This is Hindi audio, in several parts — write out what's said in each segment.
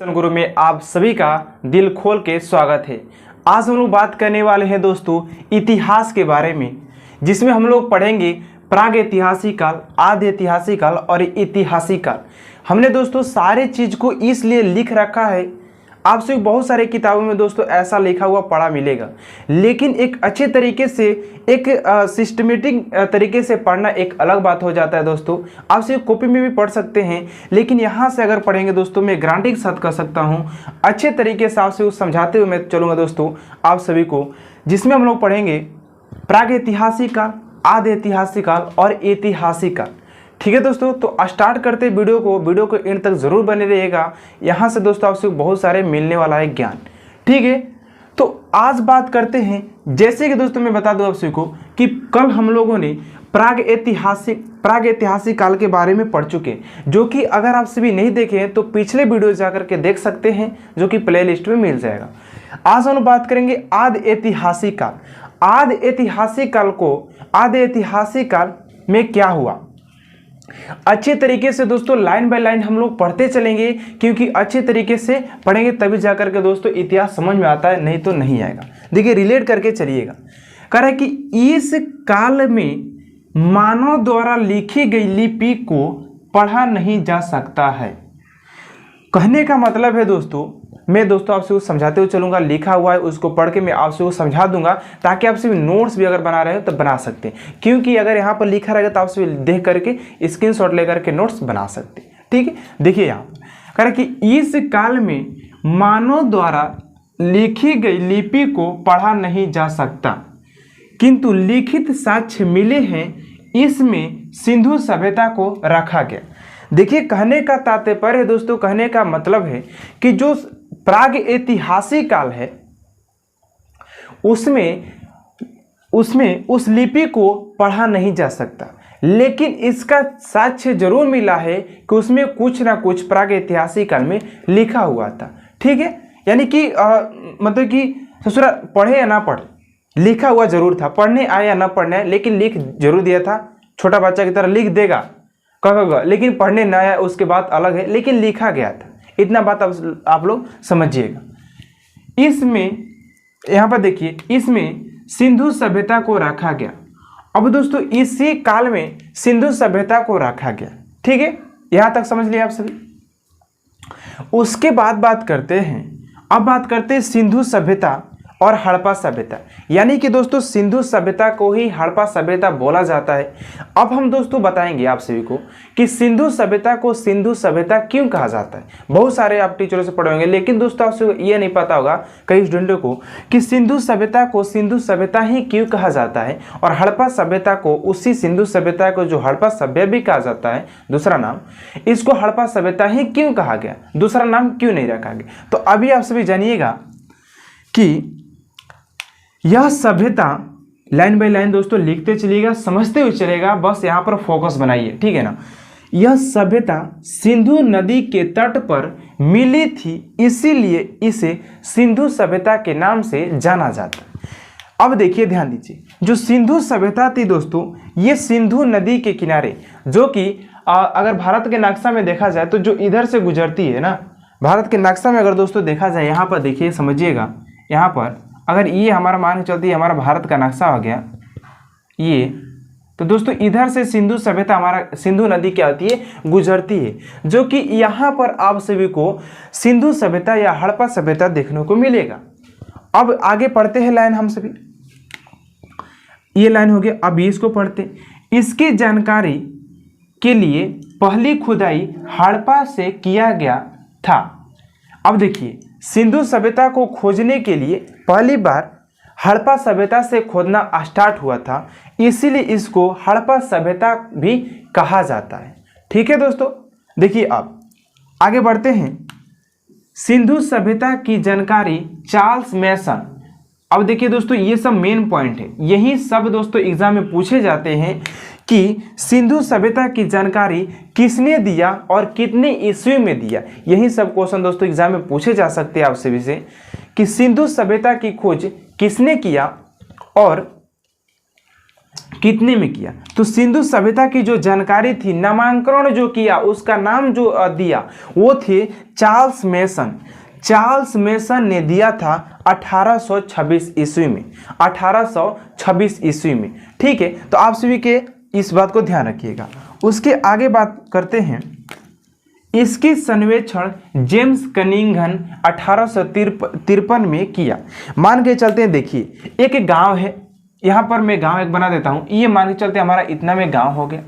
गुरु में आप सभी का दिल खोल के स्वागत है। आज हम लोग बात करने वाले हैं दोस्तों इतिहास के बारे में, जिसमें हम लोग पढ़ेंगे प्राग ऐतिहासिक काल, आदि ऐतिहासिक काल और ऐतिहासिक काल। हमने दोस्तों सारे चीज़ को इसलिए लिख रखा है, आपसे बहुत सारे किताबों में दोस्तों ऐसा लिखा हुआ पढ़ा मिलेगा, लेकिन एक अच्छे तरीके से एक सिस्टमेटिक तरीके से पढ़ना एक अलग बात हो जाता है दोस्तों। आप सिर्फ कॉपी में भी पढ़ सकते हैं, लेकिन यहाँ से अगर पढ़ेंगे दोस्तों मैं गारंटी के साथ कर सकता हूँ अच्छे तरीके से आपसे समझाते हुए मैं चलूँगा दोस्तों आप सभी को, जिसमें हम लोग पढ़ेंगे प्राग ऐतिहासिक काल, आदि ऐतिहासिक काल और ऐतिहासिक काल। ठीक है दोस्तों, तो स्टार्ट करते वीडियो को एंड तक जरूर बने रहिएगा। यहाँ से दोस्तों आपसे बहुत सारे मिलने वाला है ज्ञान। ठीक है, तो आज बात करते हैं, जैसे कि दोस्तों मैं बता दूं आप सभी को कि कल हम लोगों ने प्राग ऐतिहासिक काल के बारे में पढ़ चुके हैं, जो कि अगर आप सभी नहीं देखे हैं तो पिछले वीडियो जाकर के देख सकते हैं, जो कि प्ले लिस्ट में मिल जाएगा। आज हम बात करेंगे आदि ऐतिहासिक काल। आदि ऐतिहासिक काल में क्या हुआ, अच्छे तरीके से दोस्तों लाइन बाय लाइन हम लोग पढ़ते चलेंगे, क्योंकि अच्छे तरीके से पढ़ेंगे तभी जाकर के दोस्तों इतिहास समझ में आता है, नहीं तो नहीं आएगा। देखिए रिलेट करके चलिएगा। कह रहा है कि इस काल में मानव द्वारा लिखी गई लिपि को पढ़ा नहीं जा सकता है। कहने का मतलब है दोस्तों, मैं दोस्तों आपसे कुछ समझाते हुए चलूंगा, लिखा हुआ है उसको पढ़ के मैं आपसे कुछ समझा दूंगा, ताकि आप सिर्फ नोट्स भी अगर बना रहे हो तो बना सकते हैं, क्योंकि अगर यहाँ पर लिखा रहेगा तो आप सिर्फ देख करके स्क्रीनशॉट लेकर के नोट्स बना सकते हैं। ठीक है, देखिए यहाँ कह रहा कि इस काल में मानव द्वारा लिखी गई लिपि को पढ़ा नहीं जा सकता, किंतु लिखित साक्ष्य मिले हैं, इसमें सिंधु सभ्यता को रखा गया। देखिए कहने का तात्पर्य है दोस्तों, कहने का मतलब है कि जो प्राग ऐतिहासिक काल है उसमें उस लिपि को पढ़ा नहीं जा सकता, लेकिन इसका साक्ष्य जरूर मिला है कि उसमें कुछ ना कुछ प्राग ऐतिहासिक काल में लिखा हुआ था। ठीक है, यानी कि मतलब कि ससुरा पढ़े या ना पढ़े, लिखा हुआ जरूर था, पढ़ने आए या ना पढ़ने आए, लेकिन लिख जरूर दिया था। छोटा बच्चा की तरह लिख देगा कहेगा, लेकिन पढ़ने ना आया उसके बाद अलग है, लेकिन लिखा गया था। इतना बात आप लोग समझिएगा। इसमें यहाँ पर देखिए, इसमें सिंधु सभ्यता को रखा गया। अब दोस्तों इसी काल में सिंधु सभ्यता को रखा गया। ठीक है, यहाँ तक समझ लिया आप सभी। उसके बाद बात करते हैं, अब बात करते हैं सिंधु सभ्यता और हड़प्पा सभ्यता। यानी कि दोस्तों सिंधु सभ्यता को ही हड़प्पा सभ्यता बोला जाता है। अब हम दोस्तों बताएंगे आप सभी को कि सिंधु सभ्यता को सिंधु सभ्यता क्यों कहा जाता है। बहुत सारे आप टीचरों से पढ़े होंगे, लेकिन दोस्तों आपसे ये नहीं पता होगा कई स्टूडेंटों को कि सिंधु सभ्यता को सिंधु सभ्यता ही क्यों कहा जाता है, और हड़प्पा सभ्यता को उसी सिंधु सभ्यता को जो हड़प्पा सभ्य भी कहा जाता है दूसरा नाम, इसको हड़प्पा सभ्यता ही क्यों कहा गया, दूसरा नाम क्यों नहीं रखा गया। तो अभी आप सभी जानिएगा कि यह सभ्यता लाइन बाय लाइन दोस्तों लिखते चलिएगा, समझते हुए चलेगा, बस यहाँ पर फोकस बनाइए। ठीक है ना, यह सभ्यता सिंधु नदी के तट पर मिली थी, इसीलिए इसे सिंधु सभ्यता के नाम से जाना जाता है। अब देखिए ध्यान दीजिए, जो सिंधु सभ्यता थी दोस्तों, ये सिंधु नदी के किनारे, जो कि अगर भारत के नक्शा में देखा जाए तो जो इधर से गुजरती है ना, भारत के नक्शा में अगर दोस्तों देखा जाए, यहाँ पर देखिए समझिएगा, यहाँ पर अगर ये हमारा मान के चलती है, हमारा भारत का नक्शा हो गया ये, तो दोस्तों इधर से सिंधु सभ्यता हमारा सिंधु नदी क्या होती है, गुजरती है, जो कि यहाँ पर आप सभी को सिंधु सभ्यता या हड़प्पा सभ्यता देखने को मिलेगा। अब आगे पढ़ते हैं लाइन हम सभी, ये लाइन हो गया। अब इसको पढ़ते, इसकी जानकारी के लिए पहली खुदाई हड़प्पा से किया गया था। अब देखिए सिंधु सभ्यता को खोजने के लिए पहली बार हड़प्पा सभ्यता से खोदना स्टार्ट हुआ था, इसीलिए इसको हड़प्पा सभ्यता भी कहा जाता है। ठीक है दोस्तों, देखिए अब आगे बढ़ते हैं। सिंधु सभ्यता की जानकारी चार्ल्स मैसन। अब देखिए दोस्तों ये सब मेन पॉइंट है, यही सब दोस्तों एग्जाम में पूछे जाते हैं कि सिंधु सभ्यता की जानकारी किसने दिया और कितने ईस्वी में दिया। यही सब क्वेश्चन दोस्तों एग्जाम में पूछे जा सकते हैं आप सभी से, कि सिंधु सभ्यता की खोज किसने किया और कितने में किया? तो सिंधु सभ्यता की जो जानकारी थी, नामांकन जो किया, उसका नाम जो दिया वो थे चार्ल्स मेसन। चार्ल्स मेसन ने दिया था 1826 ईस्वी में, 1826 ईस्वी में। ठीक है, तो आप सभी के इस बात को ध्यान रखिएगा। उसके आगे बात करते हैं, इसकी सर्वेक्षण जेम्स कनिंघम 1853 में किया। मान के चलते हैं, देखिए एक गांव है, यहाँ पर मैं गांव एक बना देता हूँ, ये मान के चलते हमारा इतना में गांव हो गया।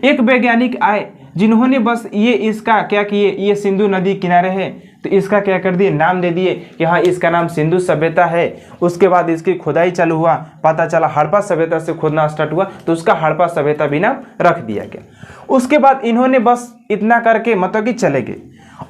एक वैज्ञानिक आए जिन्होंने बस ये इसका क्या किए, ये सिंधु नदी किनारे है तो इसका क्या कर दिए, नाम दे दिए कि हाँ इसका नाम सिंधु सभ्यता है। उसके बाद इसकी खुदाई चालू हुआ, पता चला हड़प्पा सभ्यता से खोदना स्टार्ट हुआ तो उसका हड़प्पा सभ्यता भी नाम रख दिया गया। उसके बाद इन्होंने बस इतना करके मतलब कि चले गए।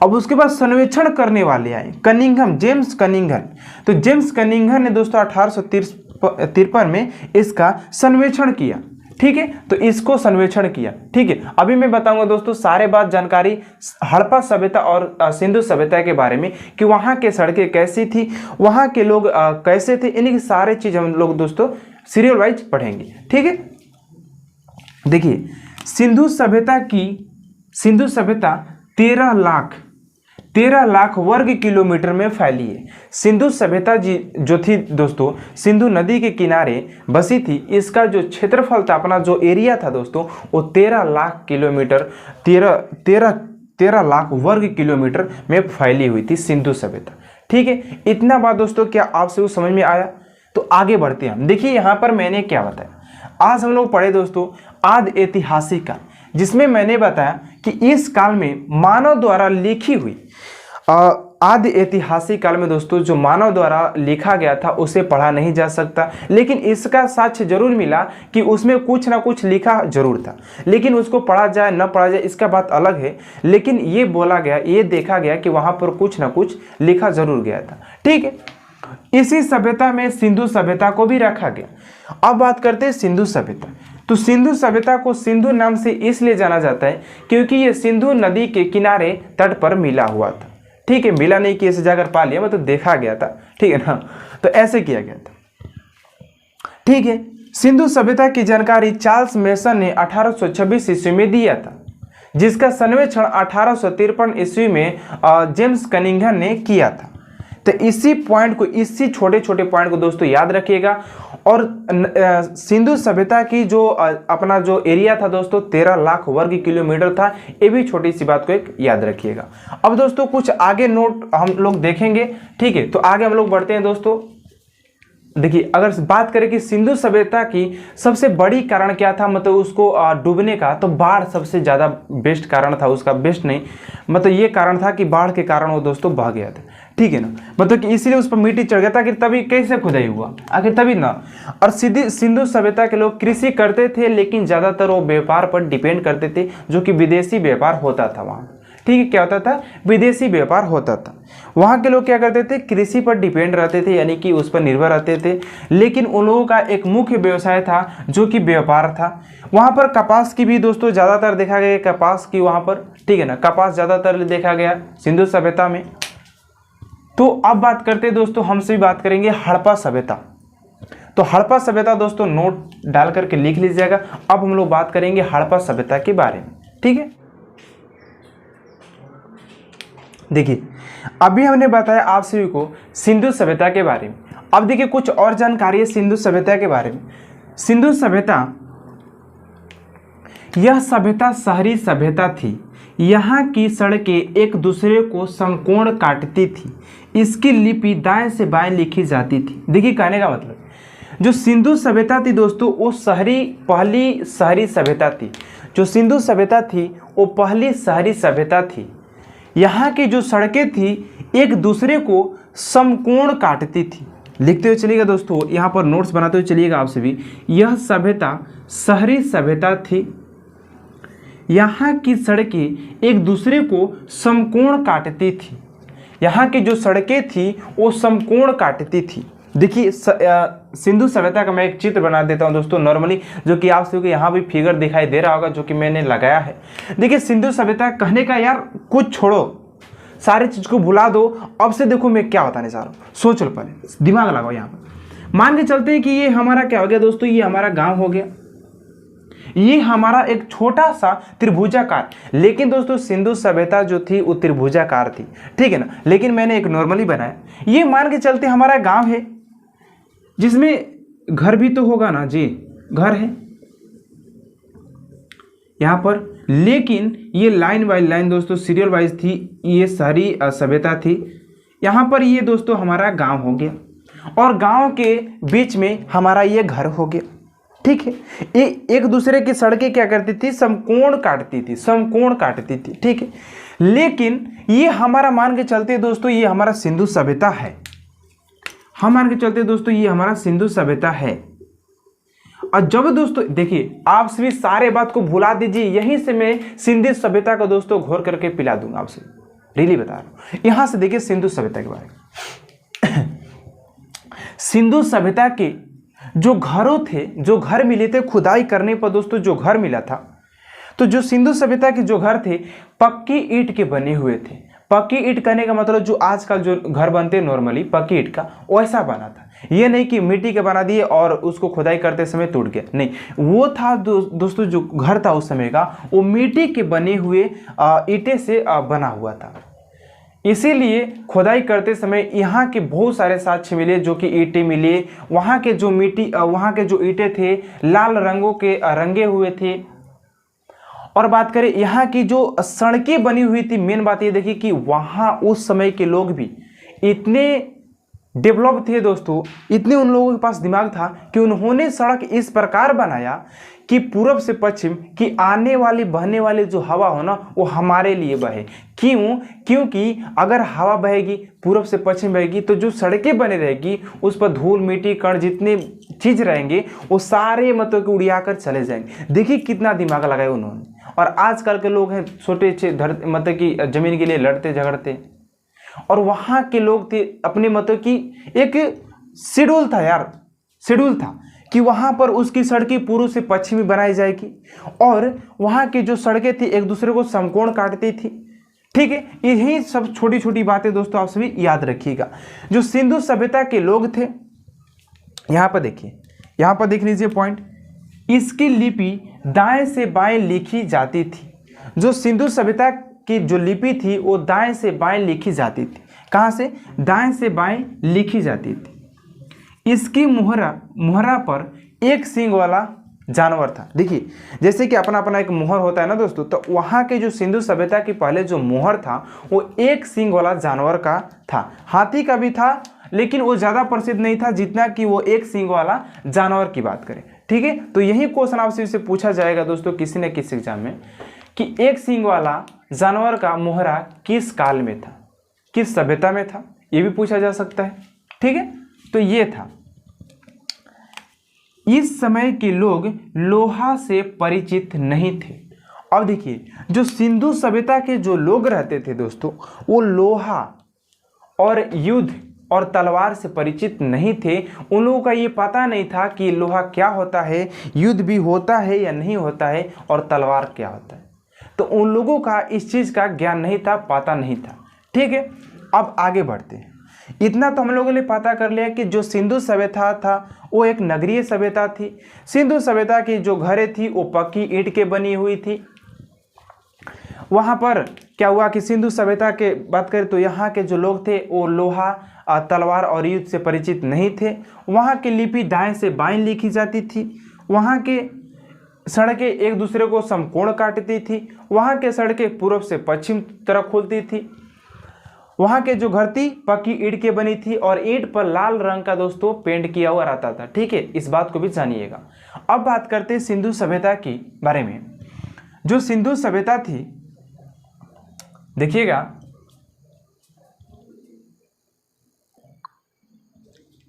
अब उसके बाद सर्वेक्षण करने वाले आए कनिंघम, जेम्स कनिंघम। तो जेम्स कनिंघम ने दोस्तों 1853 में इसका सर्वेक्षण किया। ठीक है, तो इसको सर्वेक्षण किया। ठीक है, अभी मैं बताऊंगा दोस्तों सारे बात जानकारी हड़प्पा सभ्यता और सिंधु सभ्यता के बारे में कि वहाँ के सड़कें कैसी थी, वहाँ के लोग कैसे थे, इन्हीं सारे चीज़ हम लोग दोस्तों सीरियल वाइज पढ़ेंगे। ठीक है, देखिए सिंधु सभ्यता 13 लाख वर्ग किलोमीटर में फैली है। सिंधु सभ्यता जी जो थी दोस्तों, सिंधु नदी के किनारे बसी थी। इसका जो क्षेत्रफल था, अपना जो एरिया था दोस्तों, वो 13 लाख किलोमीटर 13 लाख वर्ग किलोमीटर में फैली हुई थी सिंधु सभ्यता। ठीक है, इतना बात दोस्तों क्या आपसे वो समझ में आया? तो आगे बढ़ते हैं हम। देखिए यहाँ पर मैंने क्या बताया, आज हम लोग पढ़े दोस्तों आदि ऐतिहासिक काल, जिसमें मैंने बताया कि इस काल में मानव द्वारा लिखी हुई आदि ऐतिहासिक काल में दोस्तों जो मानव द्वारा लिखा गया था उसे पढ़ा नहीं जा सकता, लेकिन इसका साक्ष्य जरूर मिला कि उसमें कुछ ना कुछ लिखा जरूर था। लेकिन उसको पढ़ा जाए न पढ़ा जाए इसका बात अलग है, लेकिन ये बोला गया, ये देखा गया कि वहाँ पर कुछ ना कुछ लिखा जरूर गया था। ठीक है, इसी सभ्यता में सिंधु सभ्यता को भी रखा गया। अब बात करते हैं सिंधु सभ्यता। तो सिंधु सभ्यता को सिंधु नाम से इसलिए जाना जाता है क्योंकि ये सिंधु नदी के किनारे तट पर मिला हुआ था। ठीक है, मिला नहीं कि ऐसे जाकर पा लिया, मतलब देखा गया था। ठीक है ना, तो ऐसे किया गया था। ठीक है, सिंधु सभ्यता की जानकारी चार्ल्स मेसन ने 1826 ईस्वी में दिया था, जिसका सर्वेक्षण 1853 ईस्वी में जेम्स कनिंघम ने किया था। तो इसी पॉइंट को, इसी छोटे छोटे पॉइंट को दोस्तों याद रखिएगा। और सिंधु सभ्यता की जो अपना जो एरिया था दोस्तों 13 लाख वर्ग किलोमीटर था, ये भी छोटी सी बात को एक याद रखिएगा। अब दोस्तों कुछ आगे नोट हम लोग देखेंगे। ठीक है, तो आगे हम लोग बढ़ते हैं दोस्तों। देखिए अगर बात करें कि सिंधु सभ्यता की सबसे बड़ी कारण क्या था, मतलब उसको डूबने का, तो बाढ़ सबसे ज़्यादा बेस्ट कारण था उसका। बेस्ट नहीं, मतलब ये कारण था कि बाढ़ के कारण वो दोस्तों बह गया था। ठीक है ना, मतलब कि इसीलिए उस पर मिट्टी चढ़ गया था कि तभी कैसे खुदाई हुआ, आखिर तभी ना। और सीधी सिंधु सभ्यता के लोग कृषि करते थे, लेकिन ज़्यादातर वो व्यापार पर डिपेंड करते थे, जो कि विदेशी व्यापार होता था वहाँ। ठीक है, क्या होता था, विदेशी व्यापार होता था। वहाँ के लोग क्या करते थे, कृषि पर डिपेंड रहते थे, यानी कि उस पर निर्भर रहते थे। लेकिन उन लोगों का एक मुख्य व्यवसाय था जो कि व्यापार था। वहाँ पर कपास की भी दोस्तों ज़्यादातर देखा गया, कपास की वहाँ पर, ठीक है ना, कपास ज़्यादातर देखा गया सिंधु सभ्यता में। तो अब बात करते हैं दोस्तों, हमसे भी बात करेंगे हड़प्पा सभ्यता। तो हड़प्पा सभ्यता दोस्तों नोट डाल करके लिख लीजिएगा। अब हम लोग बात करेंगे हड़प्पा सभ्यता के बारे में। ठीक है, देखिए अभी हमने बताया आप सभी को सिंधु सभ्यता के बारे में। अब देखिए कुछ और जानकारी है सिंधु सभ्यता के बारे में। सिंधु सभ्यता, यह सभ्यता शहरी सभ्यता थी। यहाँ की सड़कें एक दूसरे को समकोण काटती थी। इसकी लिपि दाएं से बाएं लिखी जाती थी। देखिए कहने का मतलब, जो सिंधु सभ्यता थी दोस्तों वो पहली शहरी सभ्यता थी। जो सिंधु सभ्यता थी वो पहली शहरी सभ्यता थी। यहाँ की जो सड़कें थी एक दूसरे को समकोण काटती थी। लिखते हुए चलिएगा दोस्तों, यहाँ पर नोट्स बनाते हुए चलिएगा आप सभी। यह सभ्यता शहरी सभ्यता थी। यहाँ की सड़कें एक दूसरे को समकोण काटती थी। यहाँ की जो सड़कें थी वो समकोण काटती थी। देखिए सिंधु सभ्यता का मैं एक चित्र बना देता हूँ दोस्तों नॉर्मली, जो कि आप सभी को यहाँ भी फिगर दिखाई दे रहा होगा, जो कि मैंने लगाया है। देखिए सिंधु सभ्यता कहने का यार कुछ छोड़ो, सारी चीज़ को भुला दो। अब से देखो मैं क्या बताने चाह रहा हूँ, सोच लो, पहले दिमाग लगाओ। यहाँ पर मान के चलते हैं कि ये हमारा क्या हो गया दोस्तों, ये हमारा गाँव हो गया। ये हमारा एक छोटा सा त्रिभुजाकार, लेकिन दोस्तों सिंधु सभ्यता जो थी वो त्रिभुजाकार थी, ठीक है ना। लेकिन मैंने एक नॉर्मली बनाया, ये मान के चलते हमारा गांव है जिसमें घर भी तो होगा ना जी, घर है यहाँ पर, लेकिन ये लाइन बाय लाइन दोस्तों सीरियल वाइज थी, ये सारी सभ्यता थी। यहाँ पर ये दोस्तों हमारा गांव हो गया और गांव के बीच में हमारा ये घर हो गया, ठीक है। ये एक दूसरे की सड़कें क्या करती थी, समकोण काटती थी, समकोण काटती थी, ठीक है। लेकिन ये हमारा मान के चलते दोस्तों ये हमारा सिंधु सभ्यता है, हम मान के चलते दोस्तों ये हमारा सिंधु सभ्यता है। और जब दोस्तों देखिए आप सभी सारे बात को भुला दीजिए, यहीं से मैं सिंधु सभ्यता को दोस्तों घोर करके पिला दूंगा आपसे, रियली बता रहा हूं। यहां से देखिए सिंधु सभ्यता के बारे में। सिंधु सभ्यता के जो घरों थे, जो घर मिले थे खुदाई करने पर दोस्तों जो घर मिला था, तो जो सिंधु सभ्यता के जो घर थे पक्की ईंट के बने हुए थे। पक्की ईंट कहने का मतलब जो आजकल जो घर बनते हैं नॉर्मली पक्की ईंट का, वैसा बना था। ये नहीं कि मिट्टी के बना दिए और उसको खुदाई करते समय टूट गया, नहीं, वो था दोस्तों जो घर था उस समय का, वो मिट्टी के बने हुए ईंटे से बना हुआ था। इसीलिए खुदाई करते समय यहाँ के बहुत सारे साक्ष्य मिले, जो कि ईंटें मिले, वहाँ के जो मिट्टी, वहाँ के जो ईंटें थे लाल रंगों के रंगे हुए थे। और बात करें यहाँ की जो सड़कें बनी हुई थी, मेन बात ये देखिए कि वहाँ उस समय के लोग भी इतने डेवलप थे दोस्तों, इतने उन लोगों के पास दिमाग था कि उन्होंने सड़क इस प्रकार बनाया कि पूर्व से पश्चिम की आने वाली बहने वाली जो हवा हो ना वो हमारे लिए बहे। क्यों? क्योंकि अगर हवा बहेगी पूर्व से पश्चिम बहेगी तो जो सड़कें बने रहेगी उस पर धूल मिट्टी कण जितने चीज रहेंगे वो सारे मतलब कि उड़िया कर चले जाएंगे। देखिए कितना दिमाग लगाया उन्होंने। और आजकल के लोग हैं छोटे मतलब कि जमीन के लिए लड़ते झगड़ते, और वहाँ के लोग थे अपने मतलब कि एक शेड्यूल था यार, शेड्यूल था कि वहाँ पर उसकी सड़कें पूर्व से पश्चिमी बनाई जाएगी और वहाँ की जो सड़कें थी एक दूसरे को समकोण काटती थी, ठीक है। यही सब छोटी छोटी बातें दोस्तों आप सभी याद रखिएगा। जो सिंधु सभ्यता के लोग थे, यहाँ पर देखिए, यहाँ पर देख लीजिए पॉइंट, इसकी लिपि दाएं से बाएं लिखी जाती थी। जो सिंधु सभ्यता की जो लिपि थी वो दाएं से बाएं लिखी जाती थी। कहाँ से? दाएं से बाएं लिखी जाती थी। इसकी मुहरा पर एक सींग वाला जानवर था। देखिए जैसे कि अपना अपना एक मुहर होता है ना दोस्तों, तो वहाँ के जो सिंधु सभ्यता के पहले जो मुहर था वो एक सींग वाला जानवर का था। हाथी का भी था लेकिन वो ज़्यादा प्रसिद्ध नहीं था जितना कि वो एक सींग वाला जानवर की बात करें, ठीक है। तो यही क्वेश्चन आपसे से पूछा जाएगा दोस्तों किसी न किसी एग्जाम में कि एक सींग वाला जानवर का मुहरा किस काल में था, किस सभ्यता में था, ये भी पूछा जा सकता है, ठीक है। तो ये था। इस समय के लोग लोहा से परिचित नहीं थे। अब देखिए जो सिंधु सभ्यता के जो लोग रहते थे दोस्तों वो लोहा और युद्ध और तलवार से परिचित नहीं थे। उन लोगों का ये पता नहीं था कि लोहा क्या होता है, युद्ध भी होता है या नहीं होता है, और तलवार क्या होता है। तो उन लोगों का इस चीज़ का ज्ञान नहीं था, पता नहीं था, ठीक है। अब आगे बढ़ते हैं। इतना तो हम लोगों ने पता कर लिया कि जो सिंधु सभ्यता था वो एक नगरीय सभ्यता थी। सिंधु सभ्यता की जो घरें थी वो पक्की ईंट के बनी हुई थी। वहाँ पर क्या हुआ कि सिंधु सभ्यता के बात करें तो यहाँ के जो लोग थे वो लोहा तलवार और युद्ध से परिचित नहीं थे। वहाँ की लिपि दाएं से बाएं लिखी जाती थी। वहाँ के सड़कें एक दूसरे को समकोण काटती थी। वहाँ के सड़कें पूर्व से पश्चिम तरफ खुलती थी। वहाँ के जो घर थी पक्की ईंट के बनी थी और ईंट पर लाल रंग का दोस्तों पेंट किया हुआ रहता था, ठीक है। इस बात को भी जानिएगा। अब बात करते हैं सिंधु सभ्यता के बारे में। जो सिंधु सभ्यता थी देखिएगा,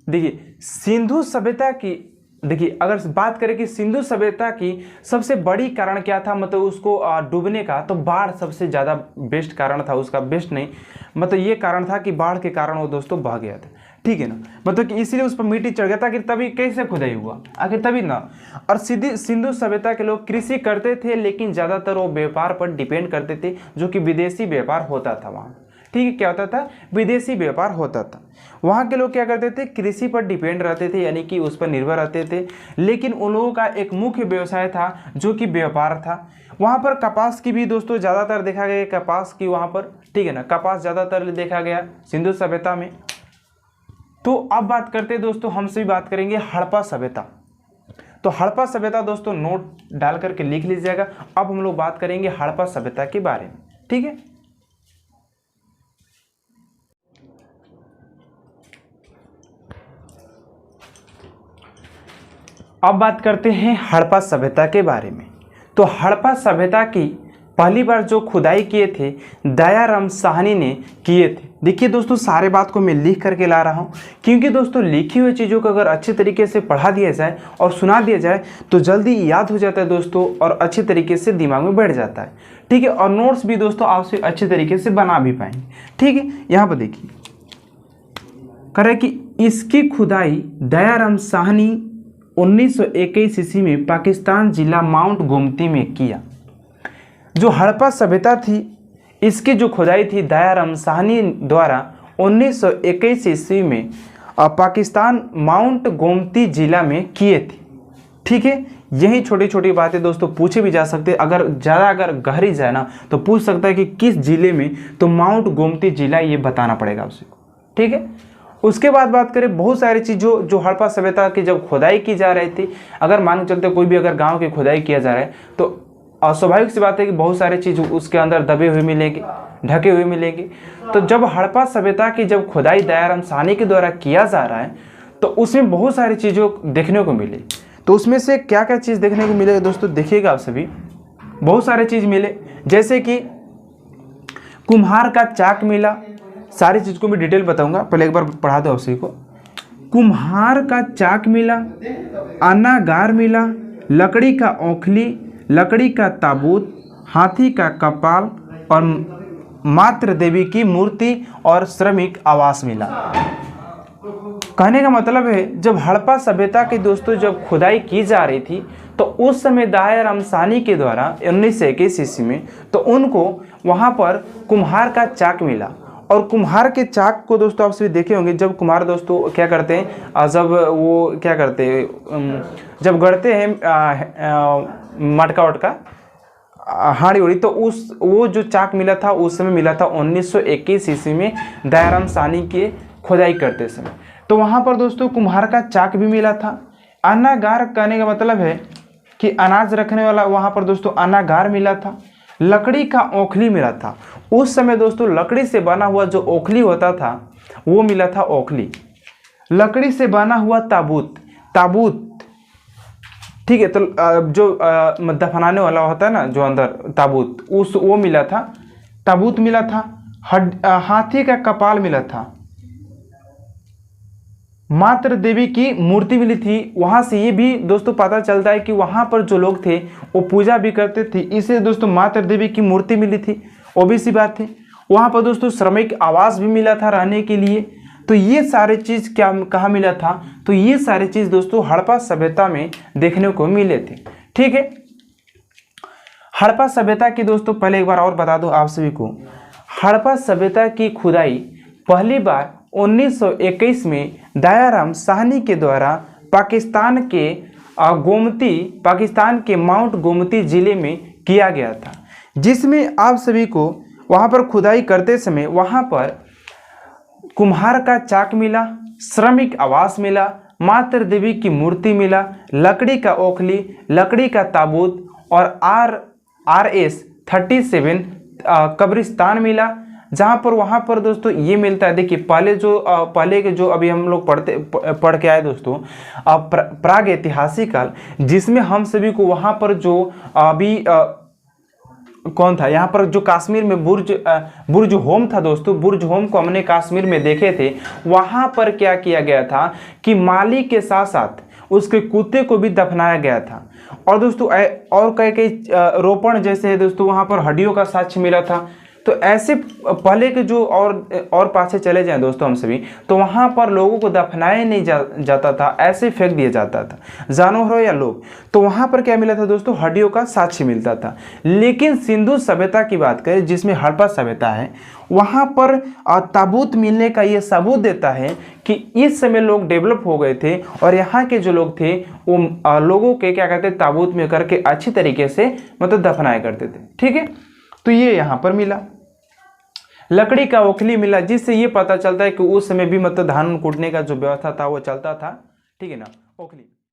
देखिए सिंधु सभ्यता की, देखिए अगर बात करें कि सिंधु सभ्यता की सबसे बड़ी कारण क्या था, मतलब उसको डूबने का, तो बाढ़ सबसे ज़्यादा बेस्ट कारण था उसका। बेस्ट नहीं मतलब ये कारण था कि बाढ़ के कारण वो दोस्तों बह गया था, ठीक है ना। मतलब कि इसीलिए उस पर मिट्टी चढ़ गया था कि तभी कैसे खुदाई हुआ आखिर, तभी ना। और सीधी सिंधु सभ्यता के लोग कृषि करते थे लेकिन ज़्यादातर वो व्यापार पर डिपेंड करते थे, जो कि विदेशी व्यापार होता था वहाँ, ठीक है, क्या होता था, विदेशी व्यापार होता था। वहाँ के लोग क्या करते थे, कृषि पर डिपेंड रहते थे, यानी कि उस पर निर्भर रहते थे। लेकिन उन लोगों का एक मुख्य व्यवसाय था जो कि व्यापार था। वहाँ पर कपास की भी दोस्तों ज़्यादातर देखा गया, कपास की वहाँ पर, ठीक है ना, कपास ज़्यादातर देखा गया सिंधु सभ्यता में। तो अब बात करते हैं दोस्तों, हमसे भी बात करेंगे हड़प्पा सभ्यता। तो हड़प्पा सभ्यता दोस्तों नोट डाल करके लिख लीजिएगा। अब हम लोग बात करेंगे हड़प्पा सभ्यता के बारे में, ठीक है। अब बात करते हैं हड़प्पा सभ्यता के बारे में। तो हड़प्पा सभ्यता की पहली बार जो खुदाई किए थे दयाराम साहनी ने किए थे। देखिए दोस्तों, सारे बात को मैं लिख करके ला रहा हूँ, क्योंकि दोस्तों लिखी हुई चीज़ों को अगर अच्छे तरीके से पढ़ा दिया जाए और सुना दिया जाए तो जल्दी याद हो जाता है दोस्तों, और अच्छे तरीके से दिमाग में बैठ जाता है, ठीक है। और नोट्स भी दोस्तों आपसे अच्छे तरीके से बना भी पाएंगे, ठीक है। यहाँ पर देखिए कह रहा है कि इसकी खुदाई दयाराम साहनी 1921 ईस्वी में पाकिस्तान जिला माउंट गोमती में किया। जो हड़प्पा सभ्यता थी इसकी जो खुदाई थी दयाराम साहनी द्वारा 1921 ईस्वी में पाकिस्तान माउंट गोमती जिला में किए थे, ठीक है। यही छोटी छोटी बातें दोस्तों पूछे भी जा सकते हैं, अगर गहरी जाए ना तो पूछ सकता है कि किस जिले में, तो माउंट गोमती जिला ये बताना पड़ेगा उसी को, ठीक है। उसके बाद बात करें बहुत सारी चीज़ों जो हड़प्पा सभ्यता की जब खुदाई की जा रही थी, अगर मान के चलते कोई भी अगर गांव की खुदाई किया जा रहा है तो स्वाभाविक सी बात है कि बहुत सारी चीज़ उसके अंदर दबे हुए मिलेंगे, ढके हुए मिलेंगे। तो जब हड़प्पा सभ्यता की जब खुदाई दयाराम साहनी के द्वारा किया जा रहा है तो उसमें बहुत सारी चीज़ों देखने को मिली। तो उसमें से क्या क्या चीज़ देखने को मिलेगा दोस्तों, देखिएगा आप सभी, बहुत सारे चीज़ मिले, जैसे कि कुम्हार का चाक मिला। सारी चीज़ को मैं डिटेल बताऊंगा, पहले एक बार पढ़ा दो आप सभी को। कुम्हार का चाक मिला, अनागार मिला, लकड़ी का औखली, लकड़ी का ताबूत, हाथी का कपाल और मातृ देवी की मूर्ति और श्रमिक आवास मिला। कहने का मतलब है जब हड़प्पा सभ्यता की दोस्तों जब खुदाई की जा रही थी तो उस समय दयाराम साहनी के द्वारा 1921 ईस्वी में तो उनको वहाँ पर कुम्हार का चाक मिला। और कुम्हार के चाक को दोस्तों आप सभी देखे होंगे, जब कुम्हार दोस्तों क्या करते हैं, जब वो क्या करते हैं, जब गढ़ते हैं मटका वटका हाड़ी उड़ी, तो वो जो चाक मिला था उस समय मिला था 1921 ईस्वी में दयाराम साहनी के खुदाई करते समय। तो वहाँ पर दोस्तों कुम्हार का चाक भी मिला था। अनागार कहने का मतलब है कि अनाज रखने वाला, वहाँ पर दोस्तों अनागार मिला था। लकड़ी का औखली मिला था। उस समय दोस्तों लकड़ी से बना हुआ जो औखली होता था वो मिला था, औखली। लकड़ी से बना हुआ ताबूत, ठीक है। तो जो दफनाने वाला होता है ना जो अंदर ताबूत, वो मिला था, ताबूत मिला था। हाथी का कपाल मिला था। मातृ देवी की मूर्ति मिली थी। वहाँ से ये भी दोस्तों पता चलता है कि वहाँ पर जो लोग थे वो पूजा भी करते थे, इसे दोस्तों मातृ देवी की मूर्ति मिली थी, वो भी सी बात थी। वहाँ पर दोस्तों श्रमिक आवास भी मिला था रहने के लिए। तो ये सारे चीज़ क्या कहाँ मिला था, तो ये सारे चीज़ दोस्तों हड़प्पा सभ्यता में देखने को मिले थे, ठीक है। हड़प्पा सभ्यता की दोस्तों पहले एक बार और बता दूं आप सभी को, हड़प्पा सभ्यता की खुदाई पहली बार 1921 में दयाराम साहनी के द्वारा पाकिस्तान के माउंट गोमती जिले में किया गया था, जिसमें आप सभी को वहाँ पर खुदाई करते समय वहाँ पर कुम्हार का चाक मिला, श्रमिक आवास मिला, मातृ देवी की मूर्ति मिला, लकड़ी का औखली, लकड़ी का ताबूत और RS 37 कब्रिस्तान मिला। जहाँ पर वहाँ पर दोस्तों ये मिलता है, देखिए पहले के जो अभी हम लोग पढ़ के आए दोस्तों प्राग ऐतिहासिक काल, जिसमें हम सभी को वहाँ पर जो अभी कौन था, यहाँ पर जो कश्मीर में बुर्ज होम था दोस्तों, बुर्ज होम को हमने कश्मीर में देखे थे। वहाँ पर क्या किया गया था कि माली के साथ साथ उसके कुत्ते को भी दफनाया गया था। और दोस्तों और कई रोपण जैसे है दोस्तों, वहाँ पर हड्डियों का साक्ष्य मिला था। तो ऐसे पहले के जो और पाछे चले जाएं दोस्तों हम सभी, तो वहाँ पर लोगों को दफनाया नहीं जाता था, ऐसे फेंक दिया जाता था, जानवर हो या लोग। तो वहाँ पर क्या मिला था दोस्तों, हड्डियों का साक्ष्य मिलता था। लेकिन सिंधु सभ्यता की बात करें जिसमें हड़प्पा सभ्यता है, वहाँ पर ताबूत मिलने का ये सबूत देता है कि इस समय लोग डेवलप हो गए थे और यहाँ के जो लोग थे वो लोगों के क्या कहते हैं ताबूत में करके अच्छी तरीके से मतलब दफनाया करते थे। ठीक है, तो ये यहाँ पर मिला। लकड़ी का ओखली मिला, जिससे ये पता चलता है कि उस समय भी मतलब धान कूटने का जो व्यवस्था था वो चलता था। ठीक है ना, ओखली।